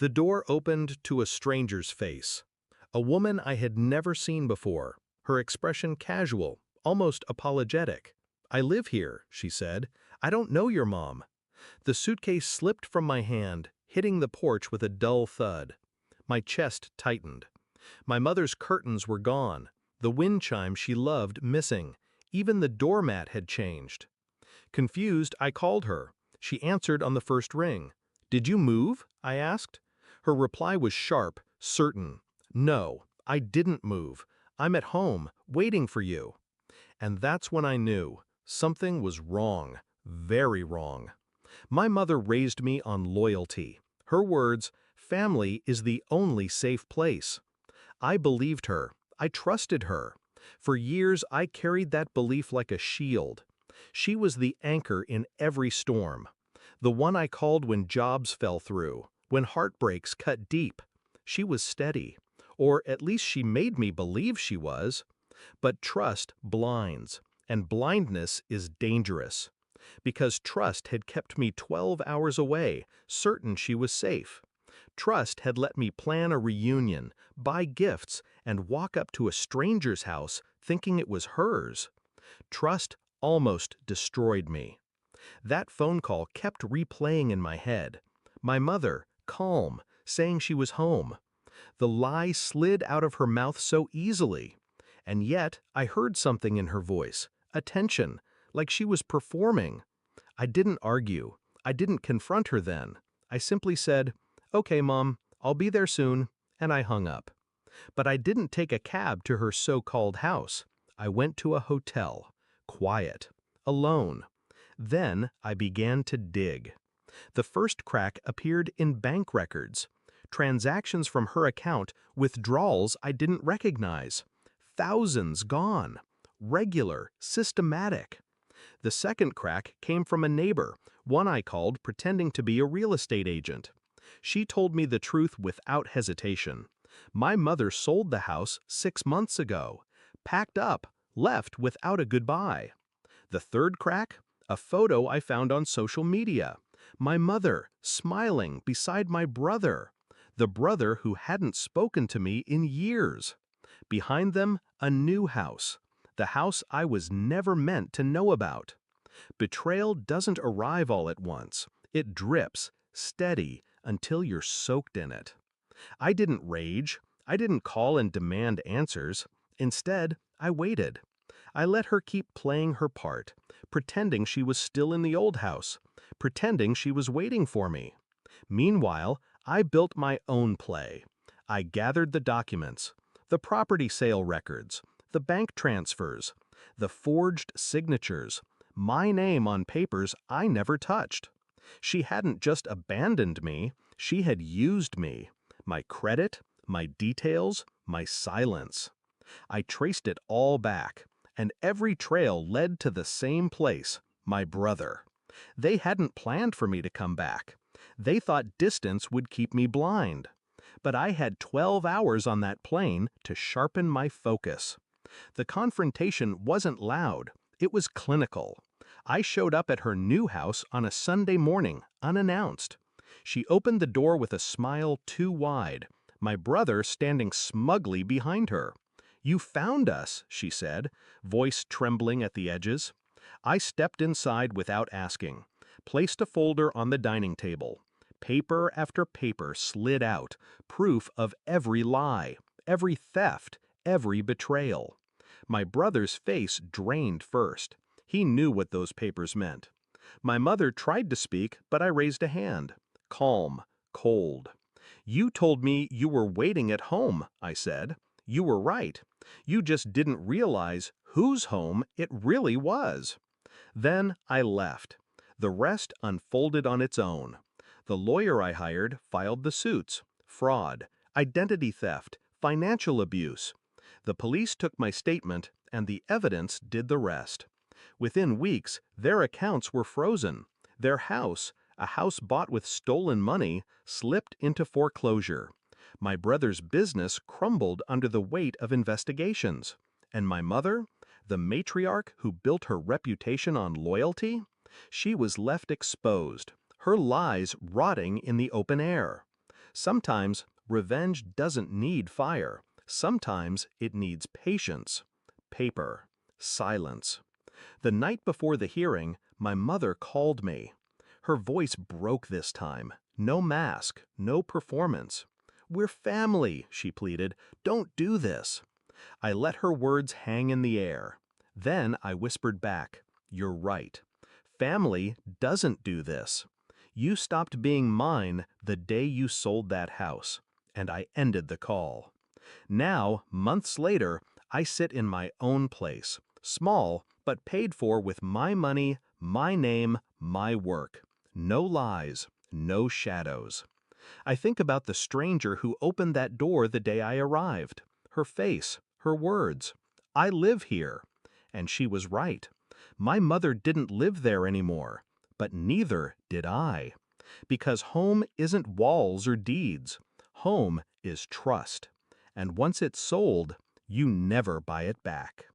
The door opened to a stranger's face. A woman I had never seen before, her expression casual, almost apologetic. "I live here," she said. "I don't know your mom." The suitcase slipped from my hand, hitting the porch with a dull thud. My chest tightened. My mother's curtains were gone, the wind chime she loved missing. Even the doormat had changed. Confused, I called her. She answered on the first ring. "Did you move?" I asked. Her reply was sharp, certain. "No, I didn't move. I'm at home, waiting for you." And that's when I knew something was wrong, very wrong. My mother raised me on loyalty. Her words, "Family is the only safe place." I believed her. I trusted her. For years, I carried that belief like a shield. She was the anchor in every storm. The one I called when jobs fell through, when heartbreaks cut deep. She was steady. Or at least she made me believe she was. But trust blinds, and blindness is dangerous. Because trust had kept me 12 hours away, certain she was safe. Trust had let me plan a reunion, buy gifts, and walk up to a stranger's house thinking it was hers. Trust almost destroyed me. That phone call kept replaying in my head. My mother, calm, saying she was home. The lie slid out of her mouth so easily. And yet, I heard something in her voice, a tension, like she was performing. I didn't argue. I didn't confront her then. I simply said, "Okay, Mom, I'll be there soon," and I hung up. But I didn't take a cab to her so-called house. I went to a hotel, quiet, alone. Then I began to dig. The first crack appeared in bank records. Transactions from her account, withdrawals I didn't recognize. Thousands gone. Regular, systematic. The second crack came from a neighbor, one I called pretending to be a real estate agent. She told me the truth without hesitation. My mother sold the house 6 months ago, packed up, left without a goodbye. The third crack? A photo I found on social media. My mother, smiling beside my brother. The brother who hadn't spoken to me in years. Behind them, a new house. The house I was never meant to know about. Betrayal doesn't arrive all at once. It drips, steady, until you're soaked in it. I didn't rage. I didn't call and demand answers. Instead, I waited. I let her keep playing her part, pretending she was still in the old house, pretending she was waiting for me. Meanwhile, I built my own play. I gathered the documents, the property sale records, the bank transfers, the forged signatures, my name on papers I never touched. She hadn't just abandoned me, she had used me. My credit, my details, my silence. I traced it all back, and every trail led to the same place, my brother. They hadn't planned for me to come back. They thought distance would keep me blind. But I had 12 hours on that plane to sharpen my focus. The confrontation wasn't loud, it was clinical. I showed up at her new house on a Sunday morning, unannounced. She opened the door with a smile too wide, my brother standing smugly behind her. "You found us," she said, voice trembling at the edges. I stepped inside without asking, placed a folder on the dining table. Paper after paper slid out, proof of every lie, every theft, every betrayal. My brother's face drained first. He knew what those papers meant. My mother tried to speak, but I raised a hand. Calm, cold. "You told me you were waiting at home," I said. "You were right. You just didn't realize whose home it really was." Then I left. The rest unfolded on its own. The lawyer I hired filed the suits. Fraud, identity theft, financial abuse. The police took my statement, and the evidence did the rest. Within weeks, their accounts were frozen. Their house, a house bought with stolen money, slipped into foreclosure. My brother's business crumbled under the weight of investigations. And my mother, the matriarch who built her reputation on loyalty, she was left exposed, her lies rotting in the open air. Sometimes revenge doesn't need fire. Sometimes it needs patience, paper, silence. The night before the hearing, my mother called me. Her voice broke this time. No mask, no performance. "We're family," she pleaded. "Don't do this." I let her words hang in the air. Then I whispered back, "You're right. Family doesn't do this. You stopped being mine the day you sold that house." And I ended the call. Now, months later, I sit in my own place, small, but paid for with my money, my name, my work. No lies, no shadows. I think about the stranger who opened that door the day I arrived. Her face, her words. "I live here." And she was right. My mother didn't live there anymore, but neither did I. Because home isn't walls or deeds. Home is trust. And once it's sold, you never buy it back.